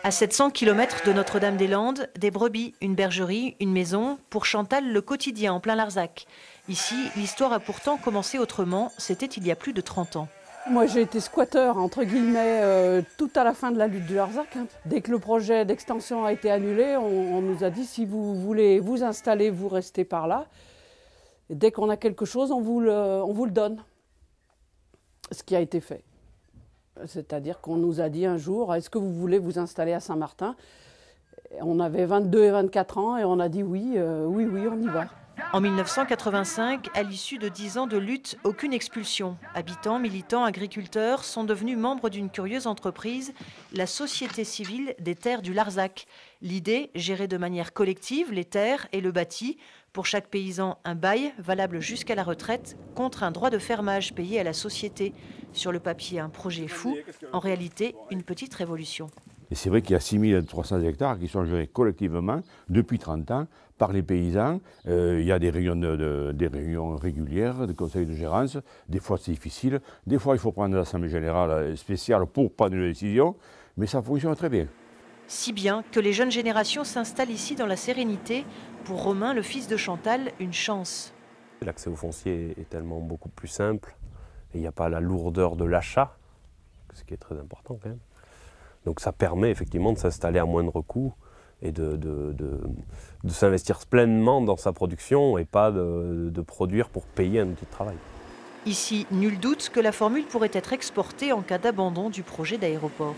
À 700 km de Notre-Dame-des-Landes, des brebis, une bergerie, une maison. Pour Chantal, le quotidien en plein Larzac. Ici, l'histoire a pourtant commencé autrement. C'était il y a plus de 30 ans. Moi, j'ai été squatteur, entre guillemets, tout à la fin de la lutte du Larzac. Dès que le projet d'extension a été annulé, on nous a dit si vous voulez vous installer, vous restez par là. Et dès qu'on a quelque chose, on vous le donne. Ce qui a été fait. C'est-à-dire qu'on nous a dit un jour, est-ce que vous voulez vous installer à Saint-Martin? On avait 22 et 24 ans et on a dit oui, oui, on y va. En 1985, à l'issue de 10 ans de lutte, aucune expulsion. Habitants, militants, agriculteurs sont devenus membres d'une curieuse entreprise, la Société civile des terres du Larzac. L'idée, gérer de manière collective les terres et le bâti. Pour chaque paysan, un bail valable jusqu'à la retraite contre un droit de fermage payé à la société. Sur le papier, un projet fou, en réalité, une petite révolution. Et c'est vrai qu'il y a 6300 hectares qui sont gérés collectivement depuis 30 ans par les paysans. Il y a des réunions régulières, des conseils de gérance. Des fois c'est difficile, des fois il faut prendre l'assemblée générale spéciale pour prendre une décision, mais ça fonctionne très bien. Si bien que les jeunes générations s'installent ici dans la sérénité. Pour Romain, le fils de Chantal, une chance. L'accès au foncier est tellement beaucoup plus simple et il n'y a pas la lourdeur de l'achat, ce qui est très important quand même. Donc ça permet effectivement de s'installer à moindre coût et de s'investir pleinement dans sa production et pas de produire pour payer un outil de travail. Ici, nul doute que la formule pourrait être exportée en cas d'abandon du projet d'aéroport.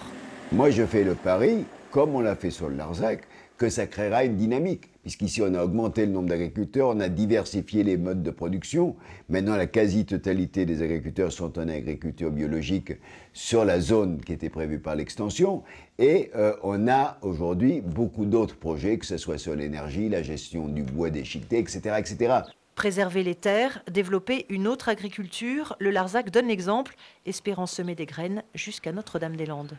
Moi, je fais le pari, comme on l'a fait sur le Larzac, que ça créera une dynamique. Puisqu'ici, on a augmenté le nombre d'agriculteurs, on a diversifié les modes de production. Maintenant, la quasi-totalité des agriculteurs sont en agriculture biologique sur la zone qui était prévue par l'extension. Et on a aujourd'hui beaucoup d'autres projets, que ce soit sur l'énergie, la gestion du bois déchiqueté, etc., etc. Préserver les terres, développer une autre agriculture, le Larzac donne l'exemple, espérant semer des graines jusqu'à Notre-Dame-des-Landes.